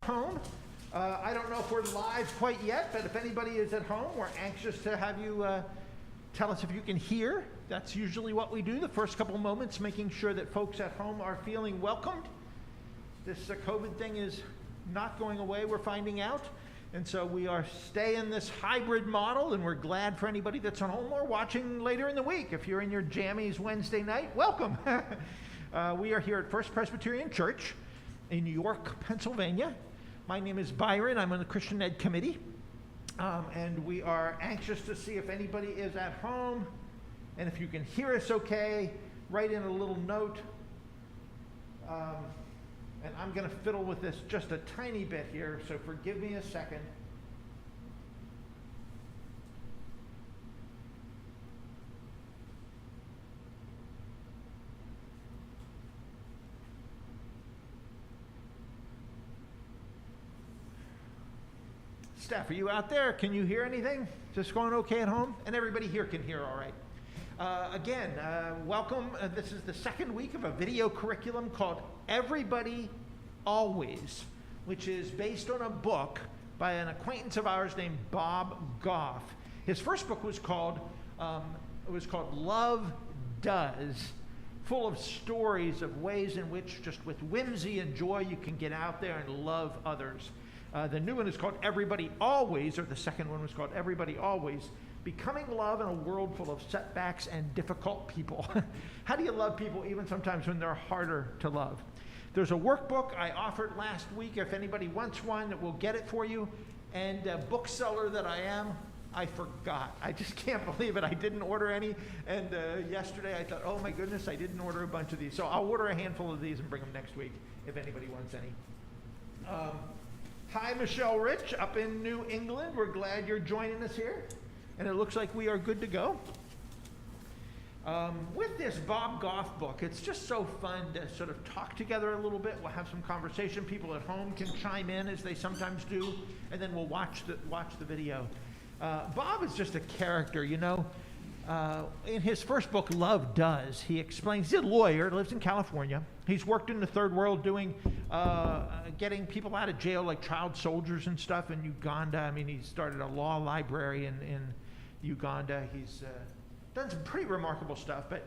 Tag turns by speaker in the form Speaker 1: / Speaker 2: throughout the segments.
Speaker 1: home. I don't know if we're live quite yet, but if anybody is at home, we're anxious to have you tell us if you can hear. That's usually what we do, the first couple moments, making sure that folks at home are feeling welcomed. This COVID thing is not going away, we're finding out. And so we are staying this hybrid model, and we're glad for anybody that's at home or watching later in the week. If you're in your jammies Wednesday night, welcome. We are here at First Presbyterian Church in York, Pennsylvania. My name is Byron. I'm on the Christian Ed Committee. And we are anxious to see if anybody is at home. And if you can hear us okay, write in a little note. And I'm going to fiddle with this just a tiny bit here, so forgive me a second. Steph, are you out there? Can you hear anything? Just going okay at home? And everybody here can hear all right. Again, welcome. This is the second week of a video curriculum called Everybody Always, which is based on a book by an acquaintance of ours named Bob Goff. His first book was called Love Does, full of stories of ways in which just with whimsy and joy you can get out there and love others. The new one is called Everybody Always, or the second one was called Everybody Always, Becoming Love in a World Full of Setbacks and Difficult People. How do you love people even sometimes when they're harder to love? There's a workbook I offered last week. If anybody wants one, we'll get it for you. And a bookseller that I am, I forgot. I just can't believe it. I didn't order any. And yesterday I thought, oh my goodness, I didn't order a bunch of these. So I'll order a handful of these and bring them next week if anybody wants any. Hi, Michelle Rich up in New England. We're glad you're joining us here. And it looks like we are good to go. With this Bob Goff book, it's just so fun to sort of talk together a little bit. We'll have some conversation. People at home can chime in as they sometimes do, and then we'll watch the video. Bob is just a character, you know. In his first book, Love Does, he explains, he's a lawyer, lives in California. He's worked in the third world doing, getting people out of jail like child soldiers and stuff in Uganda. I mean, he started a law library in Uganda. He's done some pretty remarkable stuff. But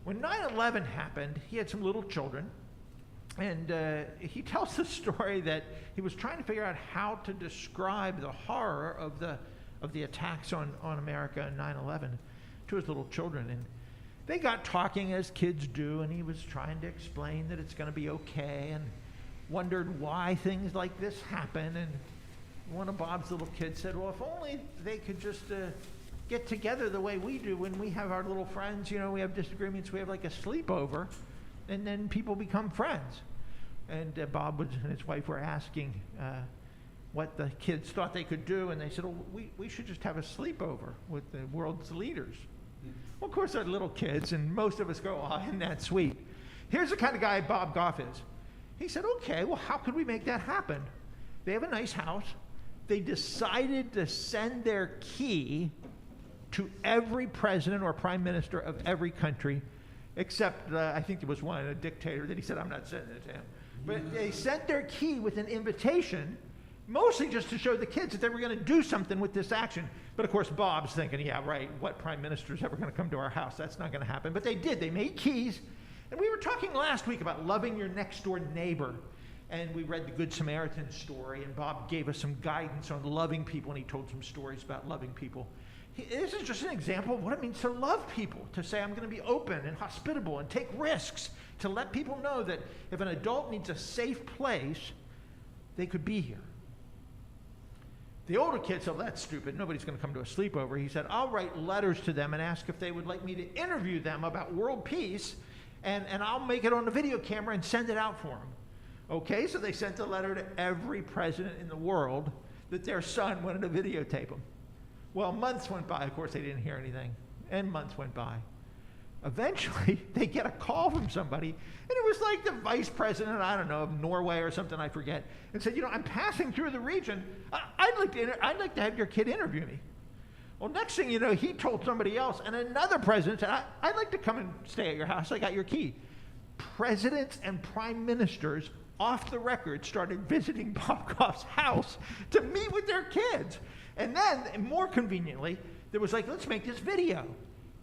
Speaker 1: when 9/11 happened, he had some little children. And he tells the story that he was trying to figure out how to describe the horror of the attacks on America in 9/11 to his little children. And they got talking as kids do, and he was trying to explain that it's going to be okay and wondered why things like this happen. And one of Bob's little kids said, well, if only they could just get together the way we do when we have our little friends, you know, we have disagreements, we have like a sleepover, and then people become friends. And Bob and his wife were asking what the kids thought they could do, and they said, well, we should just have a sleepover with the world's leaders. Well, of course, they're little kids, and most of us go, oh, isn't that sweet? Here's the kind of guy Bob Goff is. He said, okay, well, how could we make that happen? They have a nice house. They decided to send their key to every president or prime minister of every country, except I think there was one, a dictator, that he said, I'm not sending it to him. But they sent their key with an invitation, mostly just to show the kids that they were going to do something with this action. But of course, Bob's thinking, yeah, right, what prime minister is ever going to come to our house? That's not going to happen. But they did. They made keys. And we were talking last week about loving your next door neighbor. And we read the Good Samaritan story, and Bob gave us some guidance on loving people, and he told some stories about loving people. This is just an example of what it means to love people, to say I'm going to be open and hospitable and take risks, to let people know that if an adult needs a safe place, they could be here. The older kids said, that's stupid. Nobody's going to come to a sleepover. He said, I'll write letters to them and ask if they would like me to interview them about world peace, and I'll make it on the video camera and send it out for them. Okay, so they sent a letter to every president in the world that their son wanted to videotape them. Well, months went by. Of course, they didn't hear anything. And months went by. Eventually, they get a call from somebody, and it was like the vice president, I don't know, of Norway or something, I forget, and said, you know, I'm passing through the region. I'd like to have your kid interview me. Well, next thing you know, he told somebody else, and another president said, I'd like to come and stay at your house. I got your key. Presidents and prime ministers off the record, started visiting Bob Goff's house to meet with their kids. And then, more conveniently, there was like, let's make this video.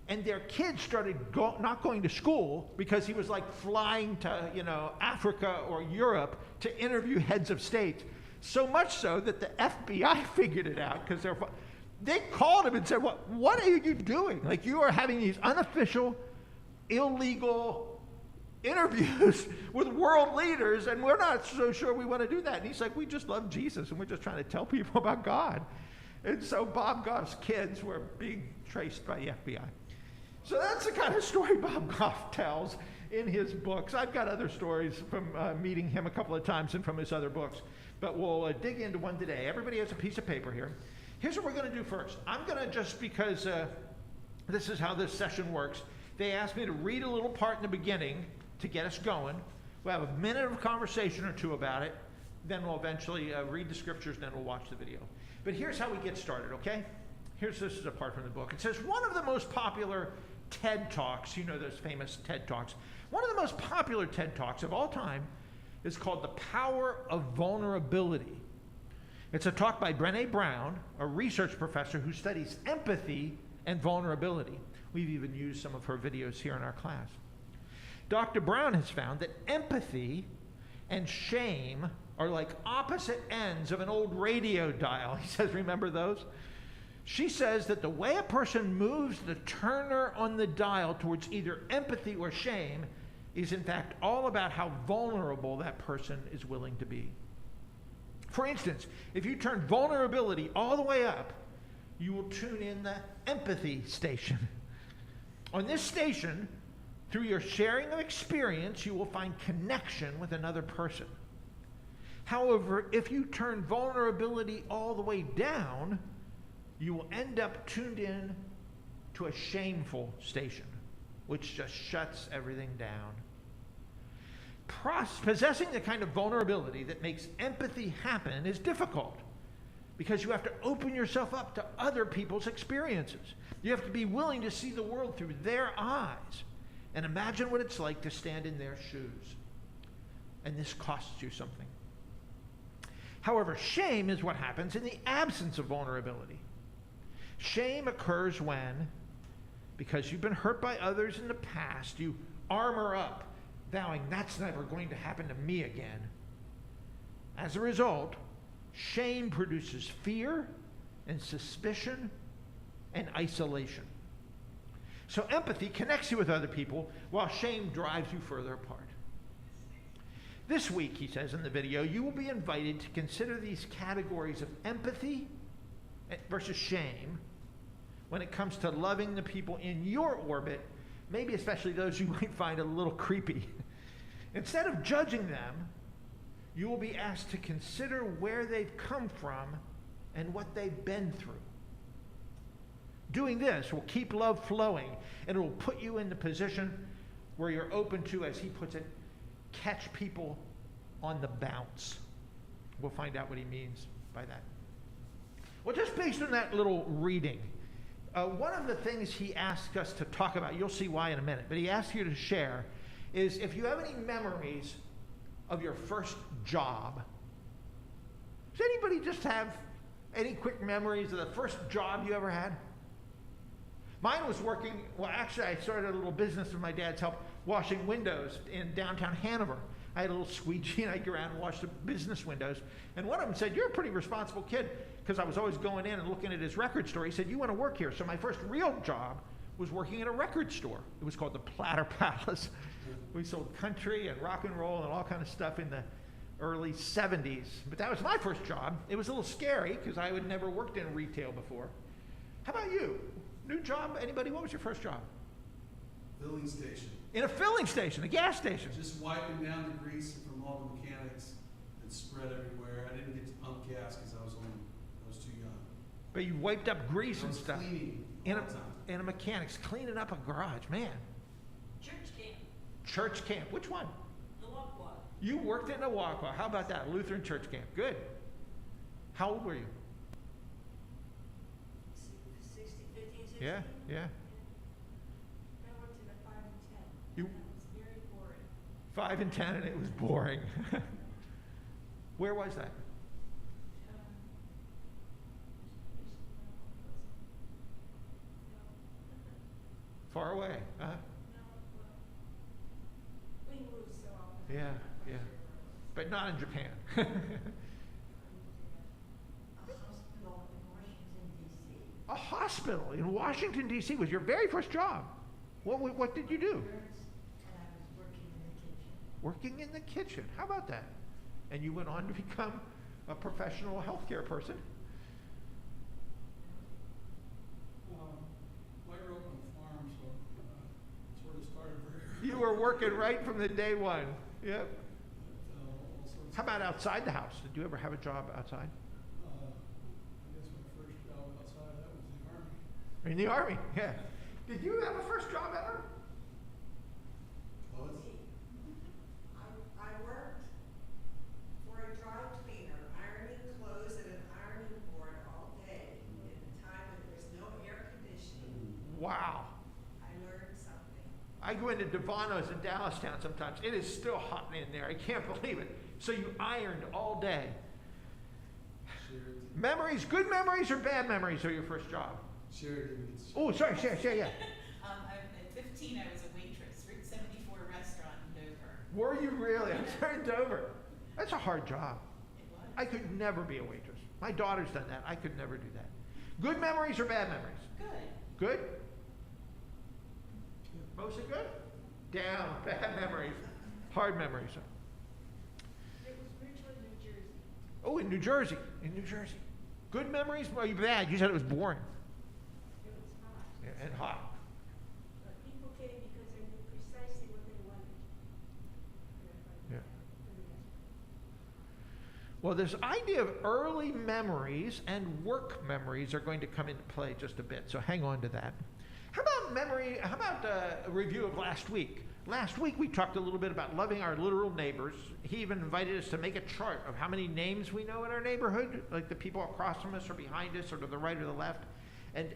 Speaker 1: And their kids started not going to school because he was like flying to, Africa or Europe to interview heads of state. So much so that the FBI figured it out because they called him and said, what are you doing? Like, you are having these unofficial, illegal interviews with world leaders, and we're not so sure we want to do that. And he's like, we just love Jesus, and we're just trying to tell people about God. And so Bob Goff's kids were being traced by the FBI. So that's the kind of story Bob Goff tells in his books. I've got other stories from meeting him a couple of times and from his other books, but we'll dig into one today. Everybody has a piece of paper here. Here's what we're going to do first. I'm going to, just because this is how this session works, they asked me to read a little part in the beginning to get us going. We'll have a minute of conversation or two about it. Then we'll eventually read the scriptures, then we'll watch the video. But here's how we get started, okay? This is a part from the book. It says, one of the most popular TED Talks, those famous TED Talks, one of the most popular TED Talks of all time is called The Power of Vulnerability. It's a talk by Brené Brown, a research professor who studies empathy and vulnerability. We've even used some of her videos here in our class. Dr. Brown has found that empathy and shame are like opposite ends of an old radio dial. He says, remember those? She says that the way a person moves the turner on the dial towards either empathy or shame is in fact all about how vulnerable that person is willing to be. For instance, if you turn vulnerability all the way up, you will tune in the empathy station. On this station, through your sharing of experience, you will find connection with another person. However, if you turn vulnerability all the way down, you will end up tuned in to a shameful station, which just shuts everything down. Possessing the kind of vulnerability that makes empathy happen is difficult because you have to open yourself up to other people's experiences. You have to be willing to see the world through their eyes and imagine what it's like to stand in their shoes. And this costs you something. However, shame is what happens in the absence of vulnerability. Shame occurs when, because you've been hurt by others in the past, you armor up, vowing that's never going to happen to me again. As a result, shame produces fear and suspicion and isolation. So empathy connects you with other people, while shame drives you further apart. This week, he says in the video, you will be invited to consider these categories of empathy versus shame when it comes to loving the people in your orbit, maybe especially those you might find a little creepy. Instead of judging them, you will be asked to consider where they've come from and what they've been through. Doing this will keep love flowing, and it will put you in the position where you're open to, as he puts it, catch people on the bounce. We'll find out what he means by that. Well, just based on that little reading, one of the things he asked us to talk about, you'll see why in a minute, but he asked you to share, is if you have any memories of your first job. Does anybody just have any quick memories of the first job you ever had? Mine was working, actually I started a little business with my dad's help, washing windows in downtown Hanover. I had a little squeegee and I'd go around and wash the business windows. And one of them said, you're a pretty responsible kid, because I was always going in and looking at his record store. He said, you want to work here. So my first real job was working at a record store. It was called the Platter Palace. We sold country and rock and roll and all kind of stuff in the early 70s. But that was my first job. It was a little scary because I had never worked in retail before. How about you? New job? Anybody? What was your first job?
Speaker 2: Filling station.
Speaker 1: In a filling station, a gas station.
Speaker 2: Just wiping down the grease from all the mechanics that spread everywhere. I didn't get to pump gas because I was too young.
Speaker 1: But you wiped up grease and stuff.
Speaker 2: Cleaning
Speaker 1: In
Speaker 2: all the time.
Speaker 1: a mechanics, cleaning up a garage, man.
Speaker 3: Church camp.
Speaker 1: Church camp. Which one?
Speaker 3: The Walk.
Speaker 1: You worked in a Nawaqua. How about that? Lutheran church camp. Good. How old were you?
Speaker 3: 15, 16.
Speaker 1: Yeah, yeah.
Speaker 3: I worked in a 5 and 10.
Speaker 1: You-
Speaker 3: It was very boring.
Speaker 1: 5 and 10, and it was boring. Where was that? Far away, huh?
Speaker 3: We move so often.
Speaker 1: Yeah, yeah. But not in Japan.
Speaker 4: A hospital in Washington, D.C.
Speaker 1: A hospital in Washington, D.C. was your very first job. What did you do?
Speaker 4: And I was working in the kitchen.
Speaker 1: Working in the kitchen. How about that? And you went on to become a professional healthcare person.
Speaker 2: I grew up on a farm, so sort of started very early.
Speaker 1: You were working right from the day one. Yep.
Speaker 2: All sorts
Speaker 1: How
Speaker 2: of-
Speaker 1: about outside the house? Did you ever have a job outside?
Speaker 2: I guess my first job outside that was the Army.
Speaker 1: In the Army, yeah. Did you have a first job ever?
Speaker 5: I worked for a dry cleaner, ironing clothes at an ironing board all day in a time when there was no air conditioning.
Speaker 1: Wow.
Speaker 5: I learned something.
Speaker 1: I go into Devano's in Dallastown sometimes. It is still hot in there. I can't believe it. So you ironed all day.
Speaker 2: Sherry,
Speaker 1: Memories, good memories or bad memories are your first job?
Speaker 2: Sherry didn't get to-
Speaker 1: Oh, sorry, yeah.
Speaker 6: At 15, I was a waitress, Route 74 restaurant in Dover.
Speaker 1: Were you really? I'm turned over. That's a hard job.
Speaker 6: It was.
Speaker 1: I could never be a waitress. My daughter's done that. I could never do that. Good memories or bad memories?
Speaker 6: Good.
Speaker 1: Good? Mostly good? Down. Bad memories. Hard memories.
Speaker 3: It was Richland, New Jersey.
Speaker 1: Oh, in New Jersey. In New Jersey. Good memories? Well, you bad. You said it was boring
Speaker 3: It was hot.
Speaker 1: and hot.
Speaker 3: But people came because they knew precisely what they wanted.
Speaker 1: Yeah.
Speaker 3: For the restaurant.
Speaker 1: Well, this idea of early memories and work memories are going to come into play just a bit, so hang on to that. How about a review of last week? Last week we talked a little bit about loving our literal neighbors. He even invited us to make a chart of how many names we know in our neighborhood, like the people across from us or behind us or to the right or the left, and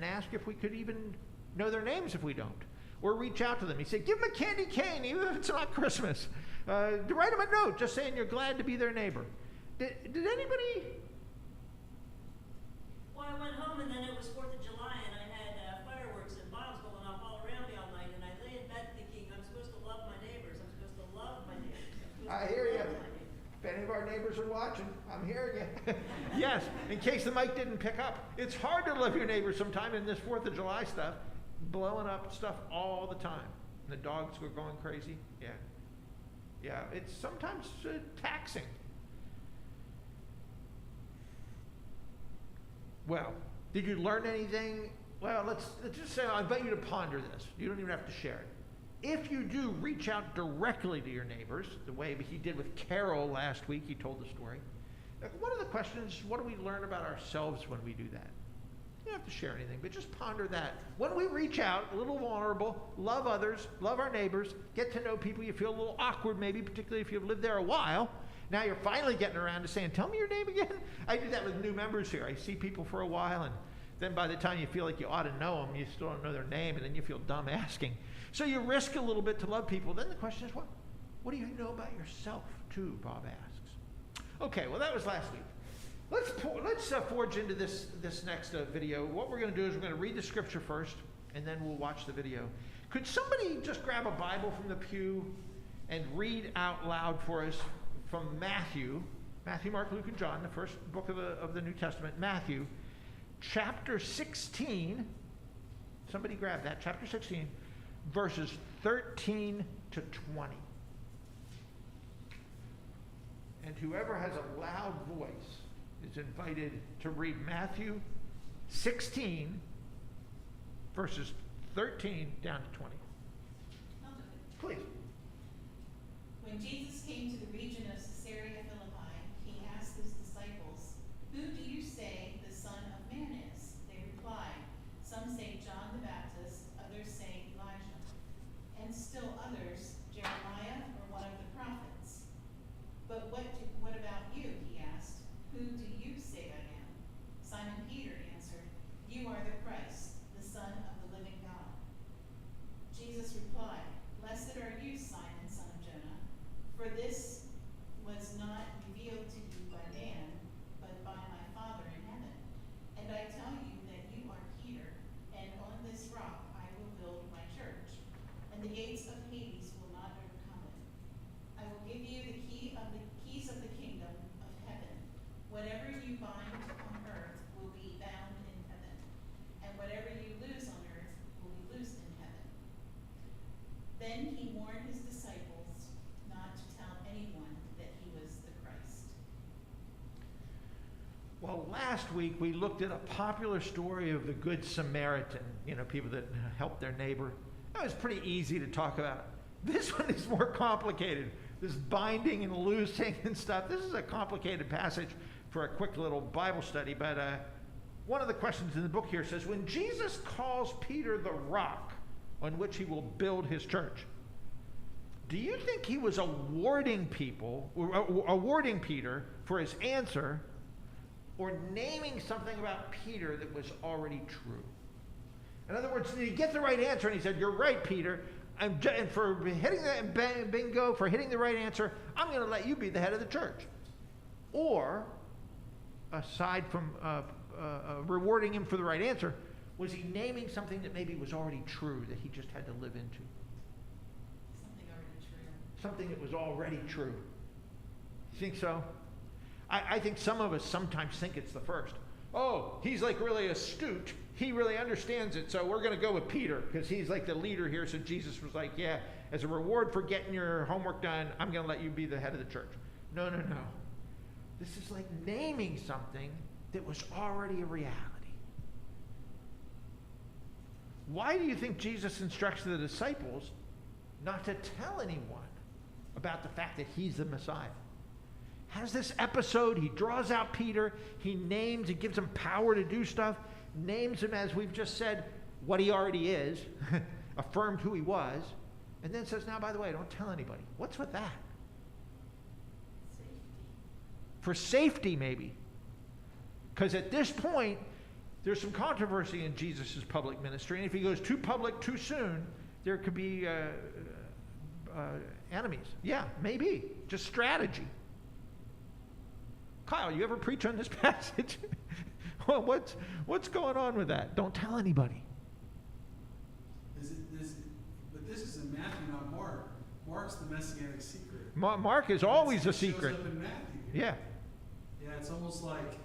Speaker 1: ask if we could even know their names if we don't. Or reach out to them. He said, give them a candy cane, even if it's not Christmas. Write them a note just saying you're glad to be their neighbor. Did anybody?
Speaker 3: Well, I went home and then it was 4th of July and I had fireworks and bombs going off all around me all night and I lay in bed thinking I'm supposed to love my neighbors. I'm supposed to love my neighbors. I'm supposed
Speaker 1: I
Speaker 3: to
Speaker 1: hear
Speaker 3: love
Speaker 1: you.
Speaker 3: my neighbors.
Speaker 1: If any of our neighbors are watching, I'm hearing you. Yes, in case the mic didn't pick up. It's hard to love your neighbors sometime in this 4th of July stuff, blowing up stuff all the time. The dogs were going crazy. Yeah. Yeah, it's sometimes taxing. Well, did you learn anything? Well, let's just say, I invite you to ponder this. You don't even have to share it. If you do reach out directly to your neighbors, the way he did with Carol last week, he told the story. One of the questions is, what do we learn about ourselves when we do that? You don't have to share anything, but just ponder that. When we reach out, a little vulnerable, love others, love our neighbors, get to know people, you feel a little awkward maybe, particularly if you've lived there a while. Now you're finally getting around to saying, tell me your name again. I do that with new members here. I see people for a while, and then by the time you feel like you ought to know them, you still don't know their name, and then you feel dumb asking. So you risk a little bit to love people. Then the question is, what do you know about yourself, too, Bob asks. Okay, well, that was last week. Let's forge into this next video. What we're going to do is we're going to read the scripture first, and then we'll watch the video. Could somebody just grab a Bible from the pew and read out loud for us from Matthew, Mark, Luke, and John, the first book of the New Testament, Matthew, chapter 16. Somebody grab that, chapter 16, verses 13 to 20. And whoever has a loud voice is invited to read Matthew 16, verses 13 down to 20.
Speaker 6: I'll do it.
Speaker 1: Please.
Speaker 6: When Jesus came to the region of Caesarea Philippi, he asked his disciples, "Who do you say the Son of Man is?" They replied, "Some say John the Baptist, others say Elijah, and still others, Jeremiah or one of the prophets. But what about you?" he asked. "Who do you say I am?" Simon Peter answered, "You are the Christ, the Son of the living God." Jesus replied, "Blessed are you, Simon, son of Jonah,
Speaker 1: last week we looked at a popular story of the Good Samaritan, people that help their neighbor. That was pretty easy to talk about. This one is more complicated. This binding and loosing and stuff. This is a complicated passage for a quick little Bible study, but one of the questions in the book here says, when Jesus calls Peter the rock on which he will build his church, do you think he was awarding Peter for his answer, or naming something about Peter that was already true? In other words, did he get the right answer and he said, "You're right, Peter, and for hitting that bingo, for hitting the right answer, I'm going to let you be the head of the church"? Or, aside from rewarding him for the right answer, was he naming something that maybe was already true that he just had to live into? Something that was already true. You think so? I think some of us sometimes think it's the first. Oh, he's like really astute. He really understands it, so we're going to go with Peter because he's like the leader here. So Jesus was like, yeah, as a reward for getting your homework done, I'm going to let you be the head of the church. No. This is like naming something that was already a reality. Why do you think Jesus instructs the disciples not to tell anyone about the fact that he's the Messiah? Has this episode, he draws out Peter, he names, he gives him power to do stuff, names him, as we've just said, what he already is, affirmed who he was, and then says, now, by the way, don't tell anybody. What's with that?
Speaker 4: Safety.
Speaker 1: For safety, maybe. Because at this point, there's some controversy in Jesus' public ministry, and if he goes too public too soon, there could be enemies. Yeah, maybe. Just strategy. Kyle, you ever preach on this passage? Well, what's going on with that? Don't tell anybody.
Speaker 2: But this is in Matthew, not Mark. Mark's the messianic secret.
Speaker 1: Mark is always a secret.
Speaker 2: It shows up in Matthew.
Speaker 1: Yeah.
Speaker 2: Yeah, it's almost like,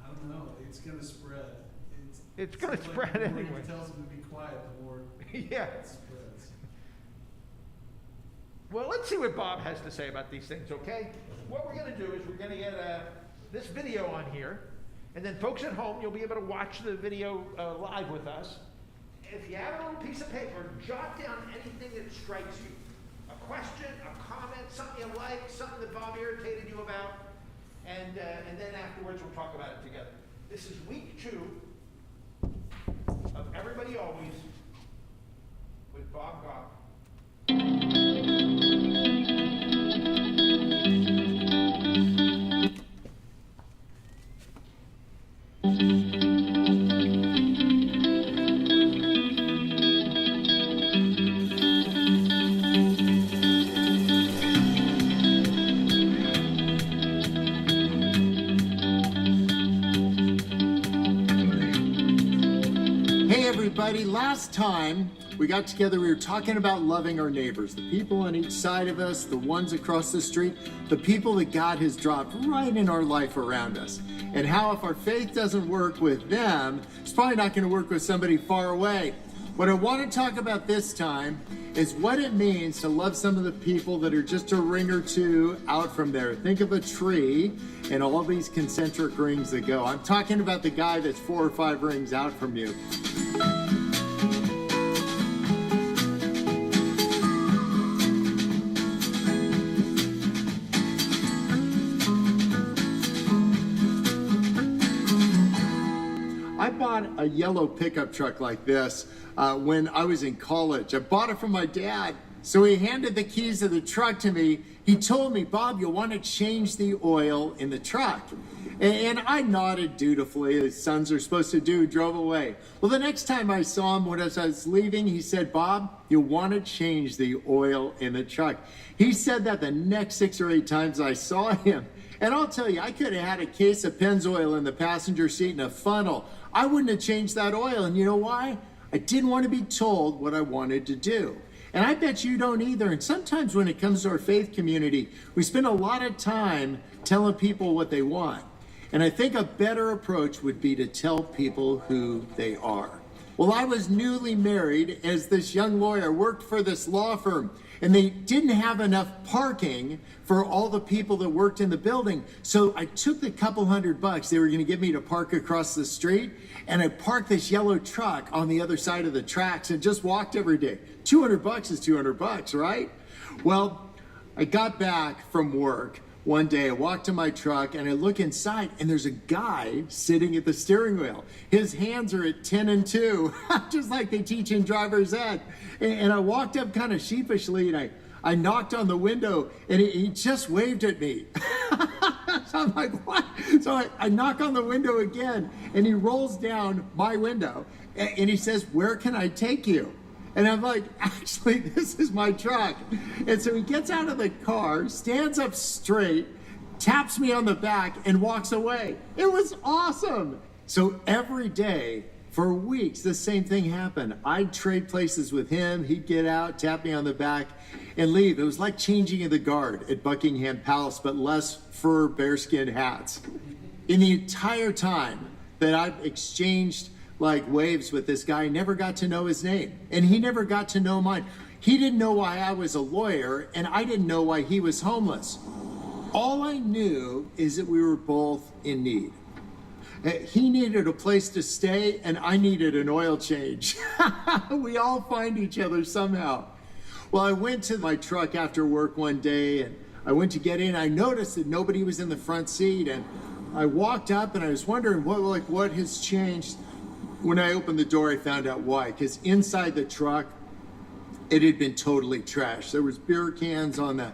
Speaker 2: I don't know, it's going to spread.
Speaker 1: It's going to
Speaker 2: seems
Speaker 1: spread
Speaker 2: like the more
Speaker 1: anyway.
Speaker 2: he tells them to be quiet, the more
Speaker 1: Yeah.
Speaker 2: it spreads.
Speaker 1: Well, let's see what Bob has to say about these things, okay? What we're going to do is we're going to get this video on here, and then folks at home, you'll be able to watch the video live with us. If you have a little piece of paper, jot down anything that strikes you. A question, a comment, something you like, something that Bob irritated you about, and then afterwards we'll talk about it together. This is week 2 of Everybody Always with Bob Goff.
Speaker 7: Hey everybody, last time we got together, we were talking about loving our neighbors, the people on each side of us, the ones across the street, the people that God has dropped right in our life around us. And how if our faith doesn't work with them, it's probably not going to work with somebody far away. What I want to talk about this time is what it means to love some of the people that are just a ring or two out from there. Think of a tree and all these concentric rings that go. I'm talking about the guy that's 4 or 5 rings out from you. I bought a yellow pickup truck like this when I was in college. I bought it from my dad. So he handed the keys of the truck to me. He told me, Bob, you'll want to change the oil in the truck. And I nodded dutifully, as sons are supposed to do, drove away. Well, the next time I saw him when I was leaving, he said, Bob, you'll want to change the oil in the truck. He said that the next 6 or 8 times I saw him. And I'll tell you, I could have had a case of Pennzoil in the passenger seat and a funnel. I wouldn't have changed that oil. And you know why? I didn't want to be told what I wanted to do. And I bet you don't either. And sometimes when it comes to our faith community, we spend a lot of time telling people what they want. And I think a better approach would be to tell people who they are. Well, I was newly married as this young lawyer, worked for this law firm. and they didn't have enough parking for all the people that worked in the building. So I took the couple $100 they were going to give me to park across the street, and I parked this yellow truck on the other side of the tracks and just walked every day. $200 is $200, right? Well, I got back from work one day. I walked to my truck and I look inside, and there's a guy sitting at the steering wheel. His hands are at 10 and 2, just like they teach in driver's ed. And I walked up kind of sheepishly, and I knocked on the window, and he just waved at me. So I'm like, what? So I knock on the window again, and he rolls down my window, and he says, "Where can I take you?" And I'm like, "Actually, this is my truck." And so he gets out of the car, stands up straight, taps me on the back, and walks away. It was awesome. So every day for weeks, the same thing happened. I'd trade places with him. He'd get out, tap me on the back, and leave. It was like changing of the guard at Buckingham Palace, but less fur bearskin hats. In the entire time that I've exchanged like waves with this guy, I never got to know his name, and he never got to know mine. He didn't know why I was a lawyer, and I didn't know why he was homeless. All I knew is that we were both in need. He needed a place to stay, and I needed an oil change. We all find each other somehow. Well, I went to my truck after work one day, and I went to get in. I noticed that nobody was in the front seat, and I walked up, and I was wondering what has changed. When I opened the door, I found out why. Because inside the truck, it had been totally trashed. There was beer cans on the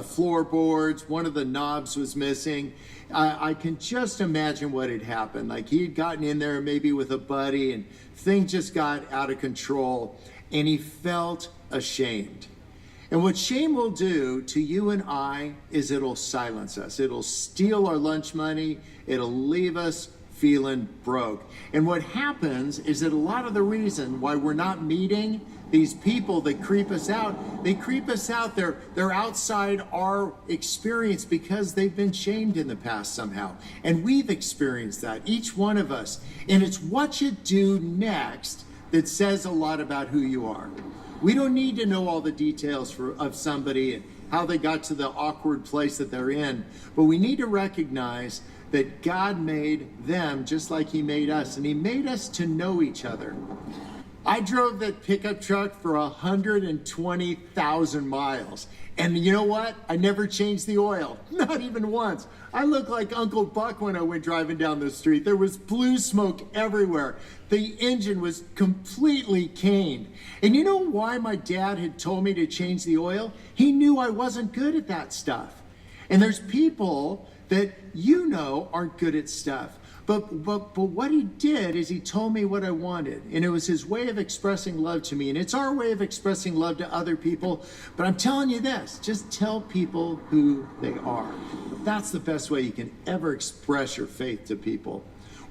Speaker 7: floorboards. One of the knobs was missing. I can just imagine what had happened. Like, he had gotten in there maybe with a buddy, and things just got out of control, and he felt ashamed. And what shame will do to you and I is it'll silence us. It'll steal our lunch money. It'll leave us feeling broke. And what happens is that a lot of the reason why we're not meeting these people that creep us out, they creep us out. They're outside our experience because they've been shamed in the past somehow. And we've experienced that, each one of us. And it's what you do next that says a lot about who you are. We don't need to know all the details of somebody and how they got to the awkward place that they're in, but we need to recognize that God made them just like he made us, and he made us to know each other. I drove that pickup truck for 120,000 miles. And you know what? I never changed the oil, not even once. I looked like Uncle Buck when I went driving down the street. There was blue smoke everywhere. The engine was completely caned. And you know why my dad had told me to change the oil? He knew I wasn't good at that stuff. And there's people that you know aren't good at stuff. But what he did is he told me what I wanted, and it was his way of expressing love to me, and it's our way of expressing love to other people. But I'm telling you this, just tell people who they are. That's the best way you can ever express your faith to people.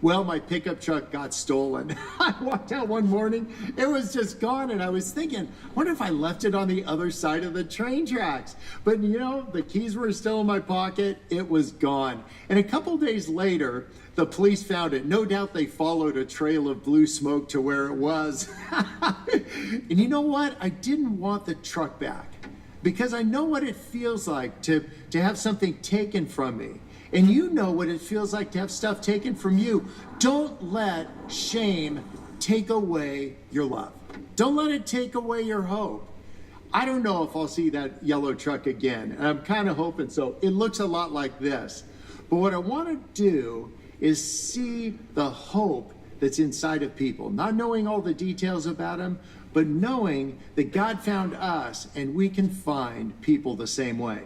Speaker 7: Well, my pickup truck got stolen. I walked out one morning, it was just gone, and I was thinking, I wonder if I left it on the other side of the train tracks. But you know, the keys were still in my pocket, it was gone. And a couple days later, the police found it. No doubt they followed a trail of blue smoke to where it was. And you know what? I didn't want the truck back because I know what it feels like to have something taken from me. And you know what it feels like to have stuff taken from you. Don't let shame take away your love. Don't let it take away your hope. I don't know if I'll see that yellow truck again, and I'm kind of hoping so. It looks a lot like this. But what I want to do is see the hope that's inside of people, not knowing all the details about them, but knowing that God found us and we can find people the same way.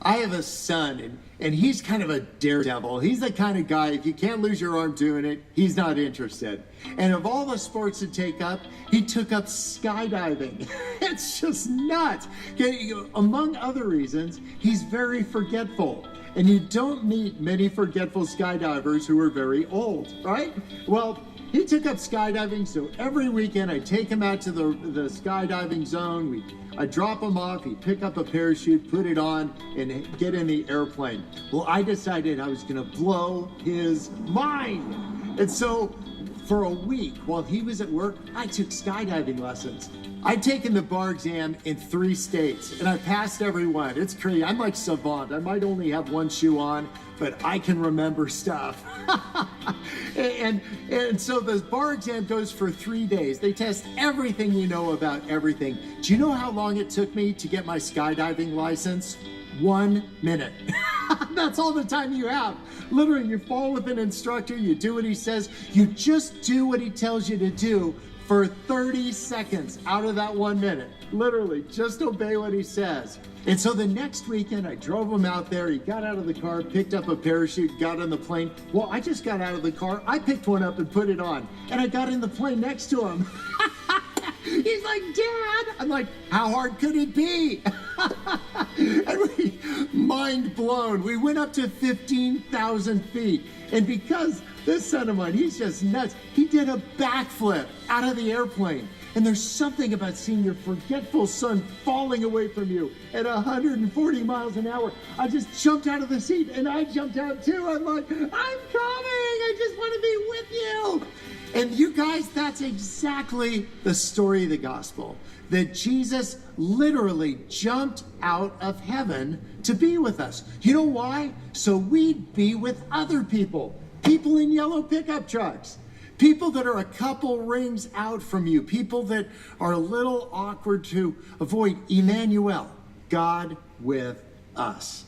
Speaker 7: I have a son, and he's kind of a daredevil. He's the kind of guy, if you can't lose your arm doing it, he's not interested. And of all the sports to take up, he took up skydiving. It's just nuts. Among other reasons, he's very forgetful. And you don't meet many forgetful skydivers who are very old, right? Well, he took up skydiving, so every weekend I take him out to the skydiving zone. I drop him off, he'd pick up a parachute, put it on, and get in the airplane. Well, I decided I was gonna blow his mind. And so for a week while he was at work, I took skydiving lessons. I'd taken the bar exam in 3 states, and I passed every one. It's crazy. I'm like savant. I might only have one shoe on, but I can remember stuff. and so the bar exam goes for 3 days. They test everything you know about everything. Do you know how long it took me to get my skydiving license? 1 minute. That's all the time you have. Literally, you fall with an instructor, you do what he says, you just do what he tells you to do for 30 seconds out of that 1 minute. Literally, just obey what he says. And so the next weekend, I drove him out there. He got out of the car, picked up a parachute, got on the plane. Well, I just got out of the car. I picked one up and put it on. And I got in the plane next to him. He's like, Dad. I'm like, how hard could it be? And we, mind blown. We went up to 15,000 feet. And because this son of mine, he's just nuts. He did a backflip out of the airplane. And there's something about seeing your forgetful son falling away from you at 140 miles an hour. I just jumped out of the seat and I jumped out too. I'm like, I'm coming. I just want to be with you. And you guys, that's exactly the story of the gospel. That Jesus literally jumped out of heaven to be with us. You know why? So we'd be with other people. People in yellow pickup trucks. People that are a couple rings out from you. People that are a little awkward to avoid. Emmanuel, God with us.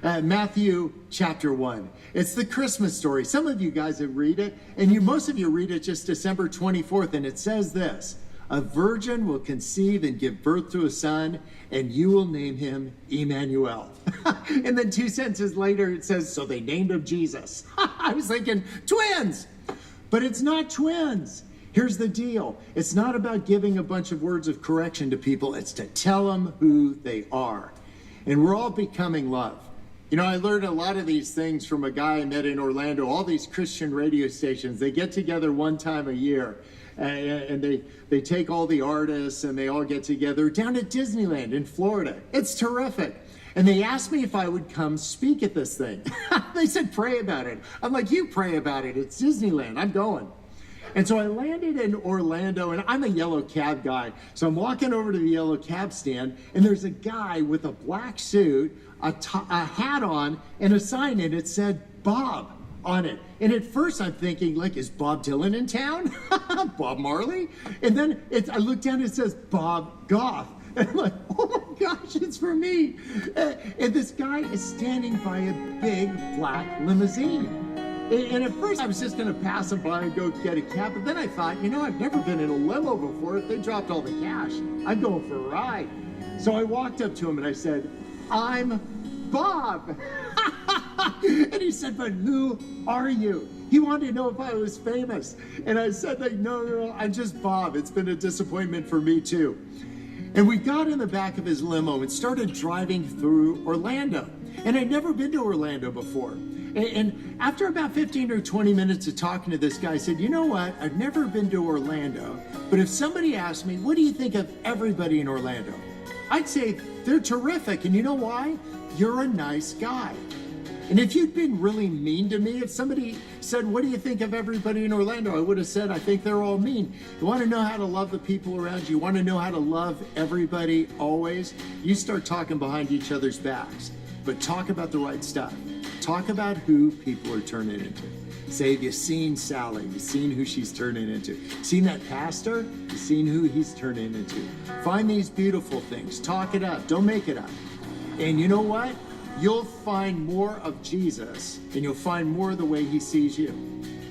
Speaker 7: Matthew chapter 1. It's the Christmas story. Some of you guys have read it, and most of you read it just December 24th, and it says this: a virgin will conceive and give birth to a son, and you will name him Emmanuel. And then 2 sentences later, it says, so they named him Jesus. I was thinking, twins! But it's not twins. Here's the deal. It's not about giving a bunch of words of correction to people. It's to tell them who they are. And we're all becoming love. You know, I learned a lot of these things from a guy I met in Orlando. All these Christian radio stations, they get together one time a year. And they take all the artists and they all get together down at Disneyland in Florida. It's terrific. And they asked me if I would come speak at this thing. They said, pray about it. I'm like, you pray about it. It's Disneyland. I'm going. And so I landed in Orlando, and I'm a yellow cab guy. So I'm walking over to the yellow cab stand, and there's a guy with a black suit, a hat on, and a sign, and it said Bob on it. And at first I'm thinking, like, is Bob Dylan in town? Bob Marley? And then I look down and it says Bob Goff. And I'm like, oh my gosh, it's for me. And this guy is standing by a big black limousine. And at first I was just going to pass him by and go get a cab. But then I thought, you know, I've never been in a limo before. If they dropped all the cash, I'm going for a ride. So I walked up to him and I said, I'm Bob. And he said, but who are you? He wanted to know if I was famous. And I said, like, no, I'm just Bob. It's been a disappointment for me too. And we got in the back of his limo and started driving through Orlando. And I'd never been to Orlando before. And after about 15 or 20 minutes of talking to this guy, I said, you know what? I've never been to Orlando, but if somebody asked me, what do you think of everybody in Orlando? I'd say they're terrific. And you know why? You're a nice guy. And if you'd been really mean to me, if somebody said, what do you think of everybody in Orlando? I would have said, I think they're all mean. You want to know how to love the people around you? You want to know how to love everybody always? You start talking behind each other's backs, but talk about the right stuff. Talk about who people are turning into. Say, have you seen Sally? You seen who she's turning into? Seen that pastor? You seen who he's turning into? Find these beautiful things. Talk it up. Don't make it up. And you know what? You'll find more of Jesus, and you'll find more of the way he sees you,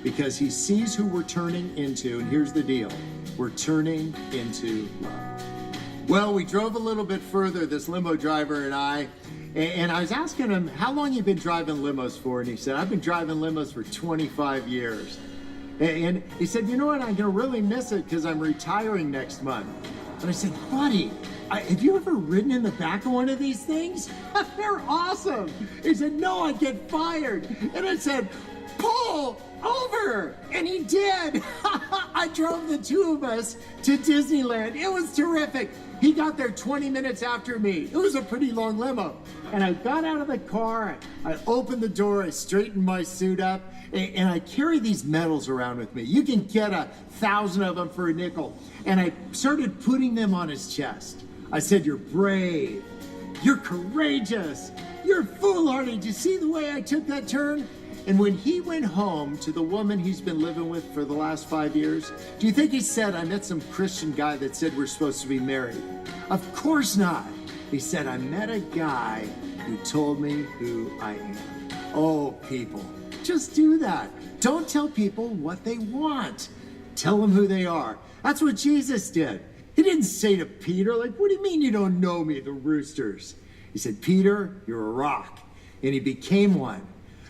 Speaker 7: because he sees who we're turning into. And here's the deal. We're turning into love. Well, we drove a little bit further, this limo driver and I was asking him, how long you been driving limos for? And he said, I've been driving limos for 25 years. And he said, you know what? I'm going to really miss it because I'm retiring next month. And I said, buddy, have you ever ridden in the back of one of these things? They're awesome. He said, no, I'd get fired. And I said, pull over. And he did. I drove the two of us to Disneyland. It was terrific. He got there 20 minutes after me. It was a pretty long limo. And I got out of the car, I opened the door, I straightened my suit up, and I carry these medals around with me. You can get 1,000 of them for a nickel. And I started putting them on his chest. I said, you're brave, you're courageous, you're foolhardy. Did you see the way I took that turn? And when he went home to the woman he's been living with for the last 5 years, do you think he said, I met some Christian guy that said we're supposed to be married? Of course not. He said, I met a guy who told me who I am. Oh, people, just do that. Don't tell people what they want. Tell them who they are. That's what Jesus did. He didn't say to Peter, like, what do you mean you don't know me, the roosters? He said, Peter, you're a rock. And he became one.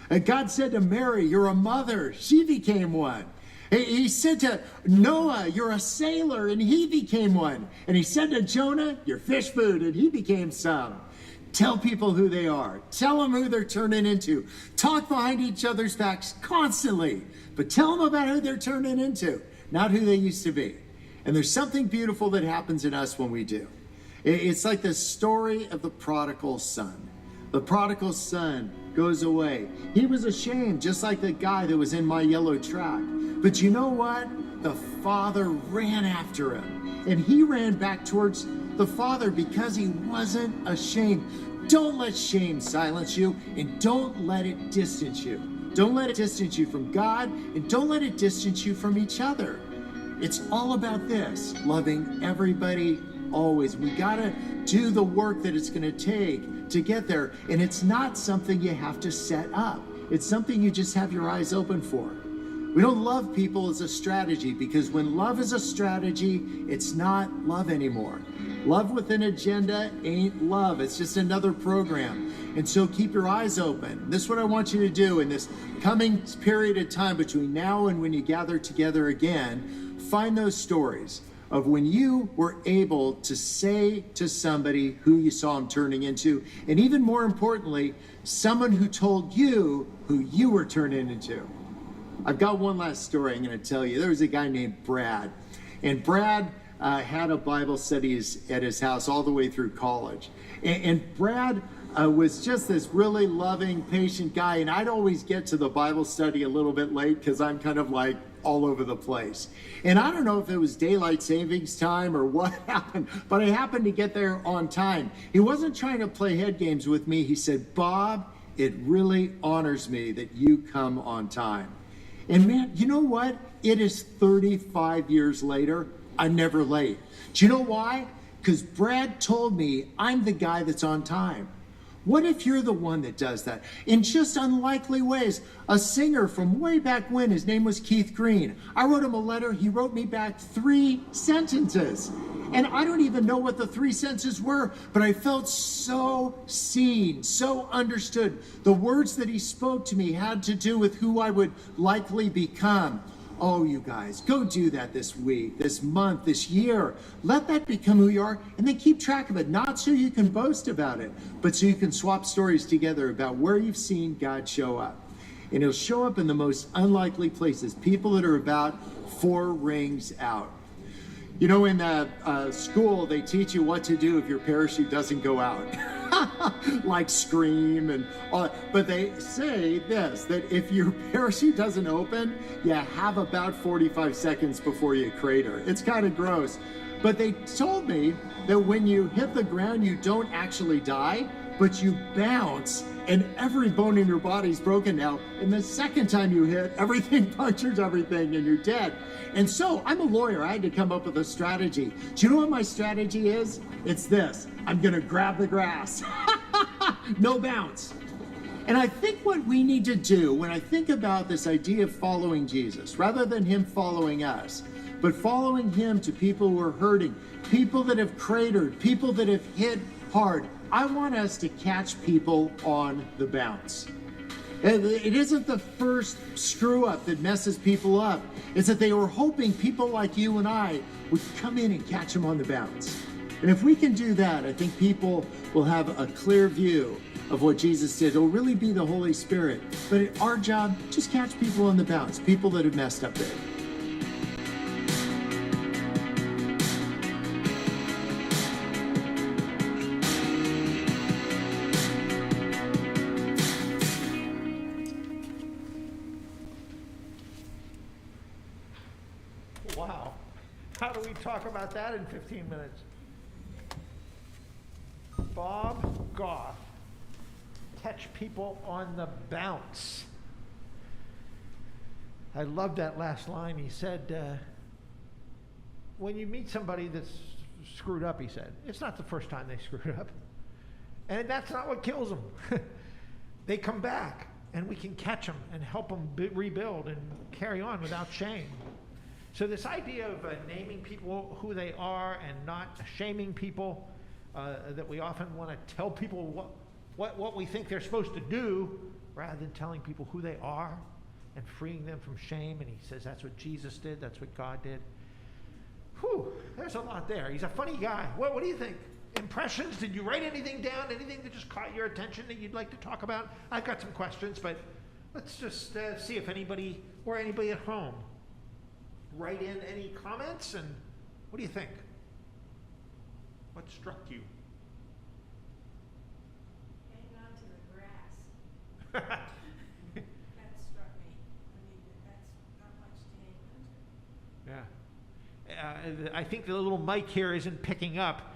Speaker 7: And God said to Mary, you're a mother. She became one. He said to Noah, you're a sailor, and he became one. And he said to Jonah, you're fish food, and he became some. Tell people who they are. Tell them who they're turning into. Talk behind each other's backs constantly, but tell them about who they're turning into, not who they used to be. And there's something beautiful that happens in us when we do. It's like the story of the prodigal son. The prodigal son goes away. He was ashamed, just like the guy that was in my yellow truck. But you know what? The father ran after him. And he ran back towards the father because he wasn't ashamed. Don't let shame silence you, and don't let it distance you. Don't let it distance you from God, and don't let it distance you from each other. It's all about this, loving everybody always. We gotta do the work that it's gonna take to get there. And it's not something you have to set up. It's something you just have your eyes open for. We don't love people as a strategy, because when love is a strategy, it's not love anymore. Love with an agenda ain't love. It's just another program. And so keep your eyes open. This is what I want you to do in this coming period of time between now and when you gather together again. Find those stories of when you were able to say to somebody who you saw him turning into, and even more importantly, someone who told you who you were turning into. I've got one last story I'm going to tell you. There was a guy named Brad, and Brad had a Bible study at his house all the way through college. And Brad was just this really loving, patient guy, and I'd always get to the Bible study a little bit late because I'm kind of like all over the place. And I don't know if it was daylight savings time or what happened, but I happened to get there on time. He wasn't trying to play head games with me. He said, Bob, it really honors me that you come on time. And man, you know what? It is 35 years later. I'm never late. Do you know why? Because Brad told me I'm the guy that's on time. What if you're the one that does that? In just unlikely ways. A singer from way back when, his name was Keith Green. I wrote him a letter. He wrote me back 3 sentences. And I don't even know what the 3 sentences were, but I felt so seen, so understood. The words that he spoke to me had to do with who I would likely become. Oh, you guys, go do that this week, this month, this year. Let that become who you are, and then keep track of it. Not so you can boast about it, but so you can swap stories together about where you've seen God show up. And he'll show up in the most unlikely places, people that are about 4 rings out. You know, in school, they teach you what to do if your parachute doesn't go out. Like scream and all. But they say this, that if your parachute doesn't open, you have about 45 seconds before you crater. It's kind of gross. But they told me that when you hit the ground, you don't actually die, but you bounce and every bone in your body's broken now. And the second time you hit, everything punctures everything and you're dead. And so I'm a lawyer. I had to come up with a strategy. Do you know what my strategy is? It's this. I'm going to grab the grass. No bounce. And I think what we need to do when I think about this idea of following Jesus, rather than him following us, but following him to people who are hurting, people that have cratered, people that have hit hard, I want us to catch people on the bounce. It isn't the first screw up that messes people up. It's that they were hoping people like you and I would come in and catch them on the bounce. And if we can do that, I think people will have a clear view of what Jesus did. It'll really be the Holy Spirit. But our job, just catch people on the bounce, people that have messed up big.
Speaker 1: talk about that in 15 minutes? Bob Goff. Catch people on the bounce. I love that last line. He said, when you meet somebody that's screwed up, he said, it's not the first time they screwed up. And that's not what kills them. They come back, and we can catch them and help them rebuild and carry on without shame. So this idea of naming people who they are and not shaming people, that we often want to tell people what we think they're supposed to do rather than telling people who they are and freeing them from shame. And he says that's what Jesus did, that's what God did. Whew, there's a lot there. He's a funny guy. What do you think? Impressions? Did you write anything down? Anything that just caught your attention that you'd like to talk about? I've got some questions, but let's just see if anybody at home write in any comments. And what do you think? What struck you?
Speaker 4: Hang on to the grass. That struck me. I mean, that's not much to hang on to.
Speaker 1: Yeah. I think the little mic here isn't picking up.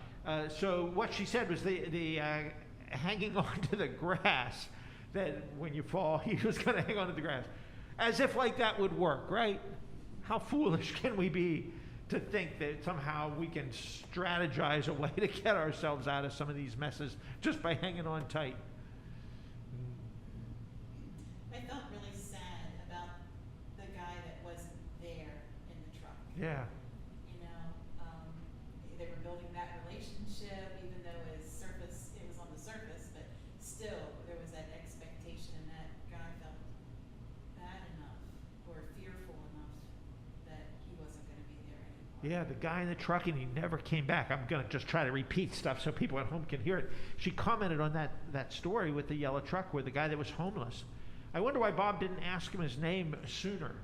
Speaker 1: So what she said was the hanging on to the grass, that when you fall, he was going to hang on to the grass. As if like that would work, right? How foolish can we be to think that somehow we can strategize a way to get ourselves out of some of these messes just by hanging on tight?
Speaker 6: I felt really sad about the guy that wasn't there in the truck.
Speaker 1: Yeah.
Speaker 6: You know, they were building that relationship, even though it was on the surface, but still there was that expectation, and that guy felt bad enough or fearful enough that he wasn't going to be there anymore.
Speaker 1: Yeah, the guy in the truck, and he never came back. I'm going to just try to repeat stuff so people at home can hear it. She commented on that story with the yellow truck where the guy that was homeless. I wonder why Bob didn't ask him his name sooner.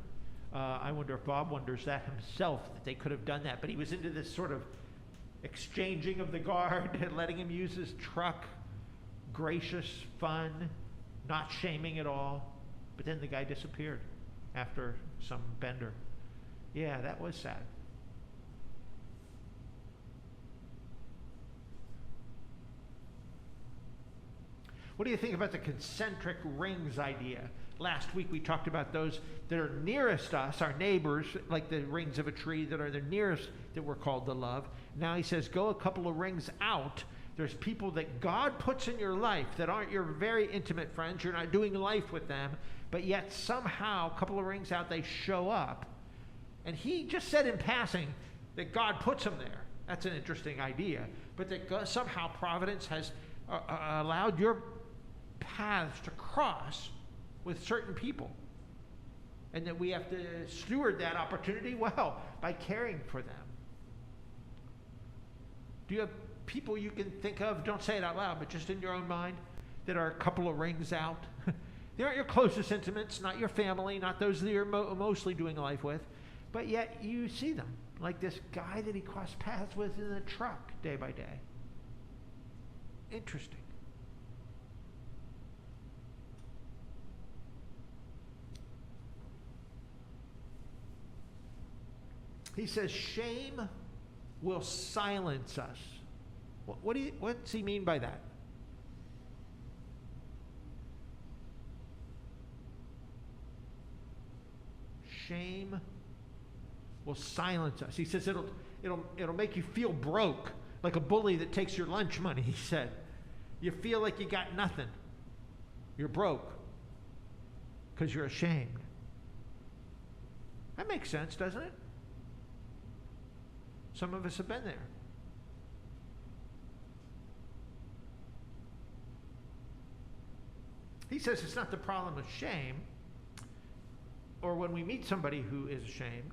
Speaker 1: I wonder if Bob wonders that himself, that they could have done that. But he was into this sort of exchanging of the guard and letting him use his truck. Gracious, fun, not shaming at all. But then the guy disappeared after some bender. Yeah, that was sad. What do you think about the concentric rings idea? Last week we talked about those that are nearest us, our neighbors, like the rings of a tree that are the nearest that we're called to love. Now he says, go a couple of rings out. There's people that God puts in your life that aren't your very intimate friends. You're not doing life with them, but yet somehow a couple of rings out, they show up. And he just said in passing that God puts them there. That's an interesting idea. But that God, somehow providence has allowed your paths to cross with certain people, and that we have to steward that opportunity well by caring for them. Do you have people you can think of, don't say it out loud, but just in your own mind, that are a couple of rings out? They aren't your closest intimates, not your family, not those that you're mostly doing life with, but yet you see them, like this guy that he crossed paths with in the truck day by day. Interesting. He says, shame will silence us. What's he mean by that? Shame will silence us. He says it'll make you feel broke, like a bully that takes your lunch money, he said. You feel like you got nothing. You're broke because you're ashamed. That makes sense, doesn't it? Some of us have been there. He says it's not the problem of shame, or when we meet somebody who is ashamed,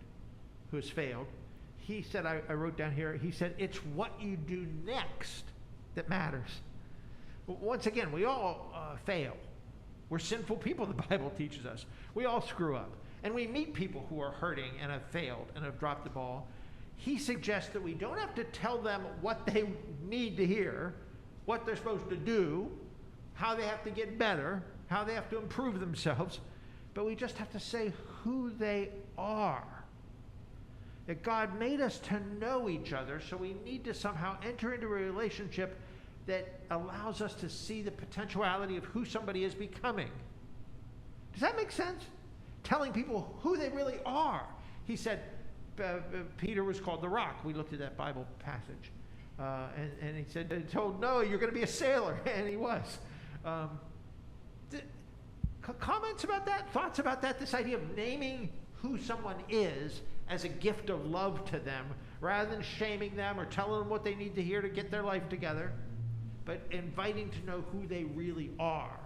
Speaker 1: who has failed. He said, I wrote down here, he said, it's what you do next that matters. Once again, we all fail. We're sinful people, the Bible teaches us. We all screw up. And we meet people who are hurting and have failed and have dropped the ball. He suggests that we don't have to tell them what they need to hear, what they're supposed to do, how they have to get better, how they have to improve themselves, but we just have to say who they are. that God made us to know each other, so we need to somehow enter into a relationship that allows us to see the potentiality of who somebody is becoming. Does that make sense? Telling people who they really are. He said Peter was called the Rock. We looked at that Bible passage. And he said, he told Noah, you're going to be a sailor. And he was. Comments about that? Thoughts about that? This idea of naming who someone is as a gift of love to them, rather than shaming them or telling them what they need to hear to get their life together, but inviting to know who they really are.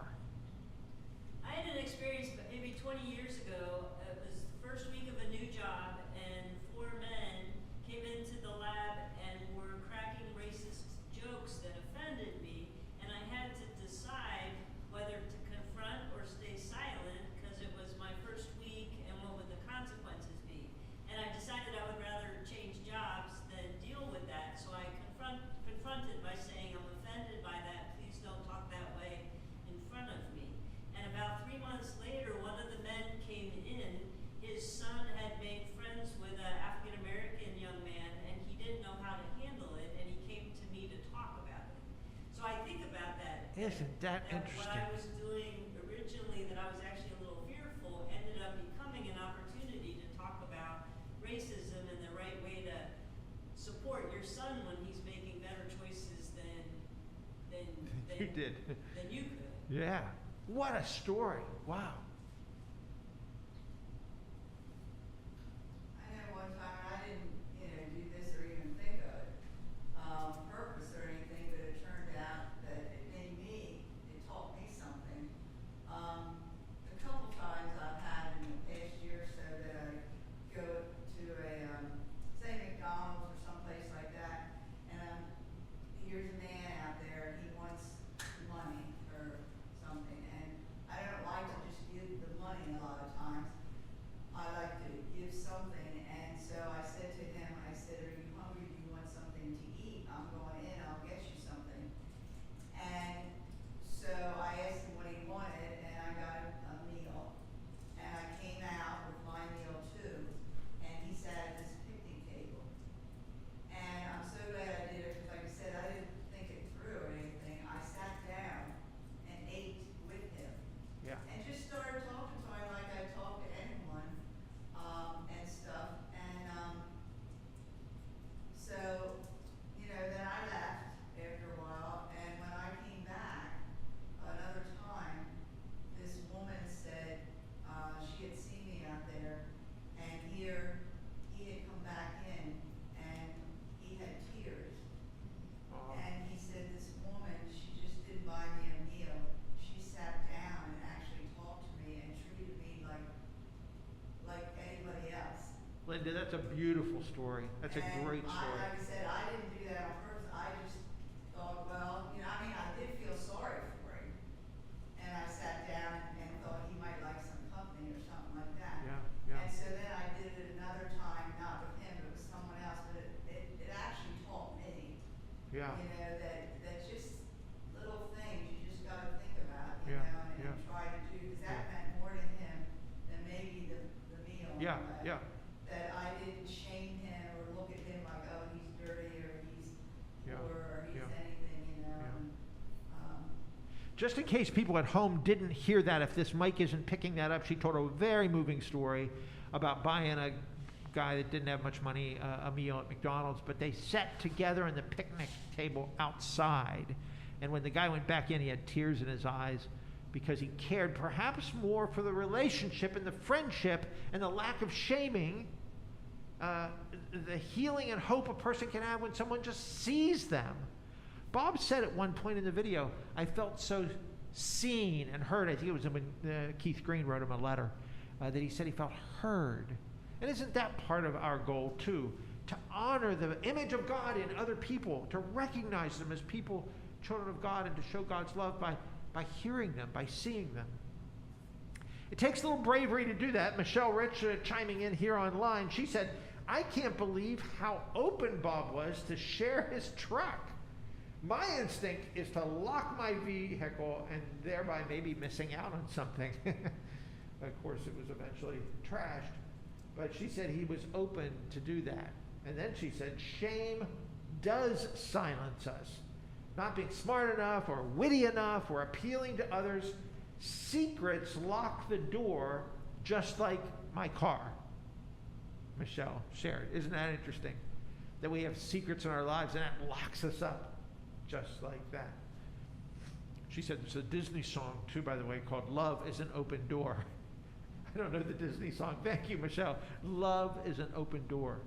Speaker 3: I had an experience maybe 20 years ago. It was the first week of a new job, and 4 men came into the lab and were cracking racist jokes that offended me, and I had to decide whether to confront or stay silent because it was my first week and what would the consequences be. And I decided I would rather change jobs than deal with that, so I confronted by saying, I'm offended by that, please don't talk that way in front of me. And about 3 months later, one of the men came in. His son had made friends with an African-American young man, and he didn't know how to handle it, and he came to me to talk about it. So I think about that.
Speaker 1: Isn't that
Speaker 3: What
Speaker 1: interesting?
Speaker 3: I was doing originally, that I was actually a little fearful, ended up becoming an opportunity to talk about racism and the right way to support your son when he's making better choices than
Speaker 1: You did.
Speaker 3: than you could.
Speaker 1: Yeah. What a story. Wow.
Speaker 8: I know one time I didn't, do this or even think of it, purpose or anything, but it turned out that it made me, it taught me something. A couple times I've had in the past year or so that I go to a, say McDonald's or someplace like that, and here's a man out there, he wants money or something, and I don't like to just give the money a lot of times. I like to give something, and so I said to him, I said, are you hungry, do you want something to eat? I'm going in, I'll get you something. And so I asked him what he wanted, and I got a meal, and I came out with my meal too, and he sat at this picnic table. And I'm so glad I did it, because like I said, I didn't think it through or anything. I sat down and ate with him.
Speaker 1: Yeah.
Speaker 8: And just started talking to him like I talk to anyone, and stuff. And, so, then I left after a while, and when I came back another time, this woman said, she had seen me out there, and here, he had come back in, and he had tears. And he said, this woman, she just didn't buy me a meal. She sat down and actually talked to me and treated me like anybody else.
Speaker 1: Linda, that's a beautiful story. That's a
Speaker 8: And
Speaker 1: great story.
Speaker 8: Like I said, I didn't do that on purpose. I just thought, well, I did feel sorry for him. And I sat down and thought he might like some company or something like that.
Speaker 1: Yeah, yeah.
Speaker 8: And so then I did it another time, not with him, but with someone else, but it actually taught me.
Speaker 1: Yeah.
Speaker 8: That just little things you just gotta think about,
Speaker 1: Yeah,
Speaker 8: and
Speaker 1: yeah.
Speaker 8: try to do, because that
Speaker 1: Yeah.
Speaker 8: meant more to him than maybe the meal.
Speaker 1: Yeah,
Speaker 8: But
Speaker 1: yeah.
Speaker 8: that I didn't shame him or look at him like, oh, he's dirty or he's
Speaker 1: Yeah,
Speaker 8: poor or he's
Speaker 1: yeah.
Speaker 8: anything,
Speaker 1: Yeah.
Speaker 8: and,
Speaker 1: Just in case people at home didn't hear that, if this mic isn't picking that up, she told a very moving story about buying a guy that didn't have much money a meal at McDonald's, but they sat together on the picnic table outside. And when the guy went back in, he had tears in his eyes because he cared perhaps more for the relationship and the friendship and the lack of shaming, the healing and hope a person can have when someone just sees them. Bob said at one point in the video, I felt so seen and heard. I think it was when Keith Green wrote him a letter that he said he felt heard. And isn't that part of our goal too? To honor the image of God in other people, to recognize them as people, children of God, and to show God's love by hearing them, by seeing them. It takes a little bravery to do that. Michelle Rich, chiming in here online, she said, I can't believe how open Bob was to share his truck. My instinct is to lock my vehicle and thereby maybe missing out on something. Of course, it was eventually trashed. But she said he was open to do that. And then she said, shame does silence us. Not being smart enough or witty enough or appealing to others. Secrets lock the door, just like my car. Michelle shared. Isn't that interesting? That we have secrets in our lives and that locks us up just like that. She said there's a Disney song too, by the way, called Love is an Open Door. I don't know the Disney song. Thank you, Michelle. Love is an open door.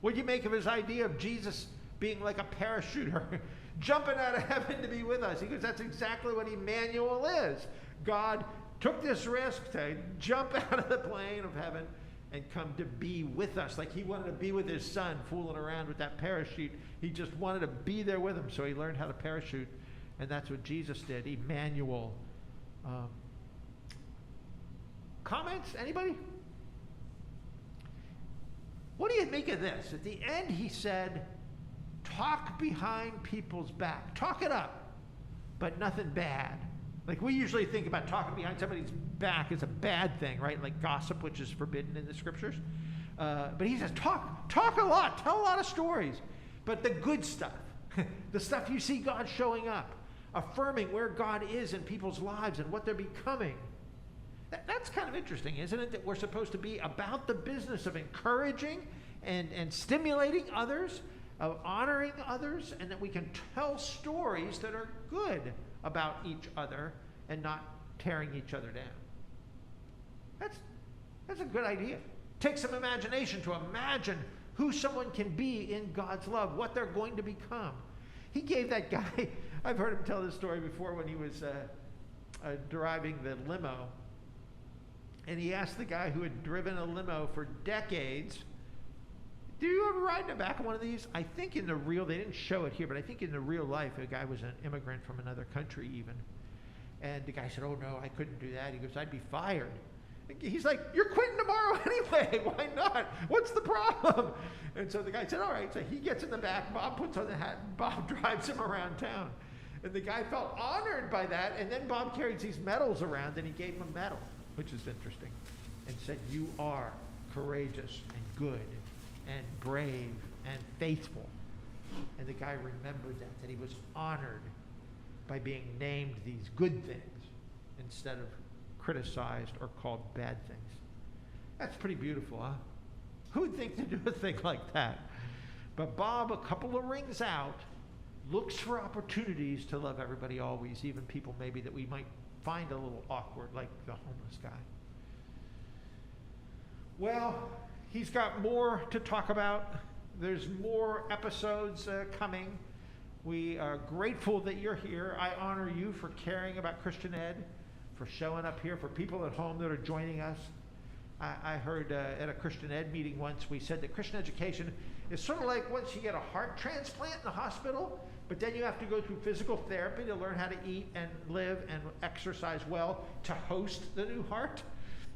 Speaker 1: What do you make of his idea of Jesus being like a parachuter, jumping out of heaven to be with us? He goes, that's exactly what Emmanuel is. God took this risk to jump out of the plane of heaven and come to be with us. Like he wanted to be with his son, fooling around with that parachute. He just wanted to be there with him, so he learned how to parachute. And that's what Jesus did, Emmanuel. Comments? Anybody? What do you make of this? At the end, he said, talk behind people's back. Talk it up, but nothing bad. Like we usually think about talking behind somebody's back as a bad thing, right? Like gossip, which is forbidden in the scriptures. But he says, talk a lot, tell a lot of stories. But the good stuff, the stuff you see God showing up, affirming where God is in people's lives and what they're becoming. That's kind of interesting, isn't it? That we're supposed to be about the business of encouraging and stimulating others, of honoring others, and that we can tell stories that are good about each other and not tearing each other down. That's a good idea. Take some imagination to imagine who someone can be in God's love, what they're going to become. He gave that guy, I've heard him tell this story before when he was driving the limo. And he asked the guy who had driven a limo for decades, do you ever ride in the back of one of these? I think in the real, they didn't show it here, but I think in the real life, a guy was an immigrant from another country even. And the guy said, oh no, I couldn't do that. He goes, I'd be fired. He's like, you're quitting tomorrow anyway. Why not? What's the problem? And so the guy said, all right. So he gets in the back. Bob puts on the hat. And Bob drives him around town. And the guy felt honored by that. And then Bob carries these medals around, and he gave him a medal, which is interesting, and said, you are courageous and good and brave and faithful. And the guy remembered that he was honored by being named these good things instead of criticized or called bad things. That's pretty beautiful, huh? Who would think to do a thing like that? But Bob, a couple of rings out, looks for opportunities to love everybody always, even people maybe that we might find a little awkward, like the homeless guy. Well, he's got more to talk about. There's more episodes coming. We are grateful that you're here. I honor you for caring about Christian Ed, for showing up here, for people at home that are joining us. I heard at a Christian Ed meeting once, we said that Christian education is sort of like once you get a heart transplant in the hospital, but then you have to go through physical therapy to learn how to eat and live and exercise well to host the new heart.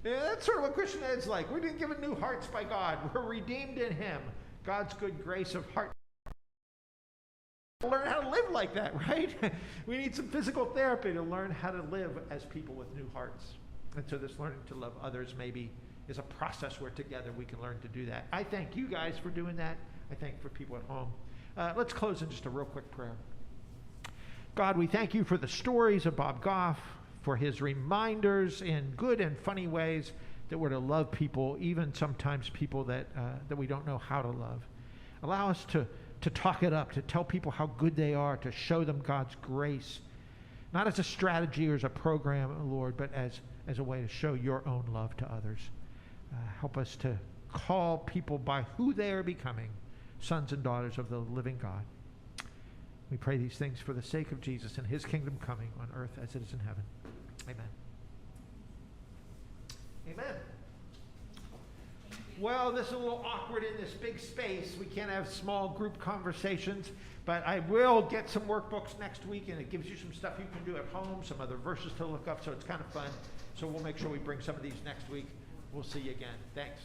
Speaker 1: Yeah, that's sort of what Christian Ed's like. We've been given new hearts by God. We're redeemed in Him. God's good grace of heart. Learn how to live like that, right? We need some physical therapy to learn how to live as people with new hearts. And so this learning to love others maybe is a process where together we can learn to do that. I thank you guys for doing that. I thank for people at home. Let's close in just a real quick prayer. God, we thank you for the stories of Bob Goff, for his reminders in good and funny ways that we're to love people, even sometimes people that we don't know how to love. Allow us to talk it up, to tell people how good they are, to show them God's grace, not as a strategy or as a program, Lord, but as a way to show your own love to others. Help us to call people by who they are becoming, sons and daughters of the living God. We pray these things for the sake of Jesus and his kingdom coming on earth as it is in heaven. Amen. Amen. Well, this is a little awkward in this big space. We can't have small group conversations, but I will get some workbooks next week, and it gives you some stuff you can do at home, some other verses to look up, so it's kind of fun. So we'll make sure we bring some of these next week. We'll see you again. Thanks.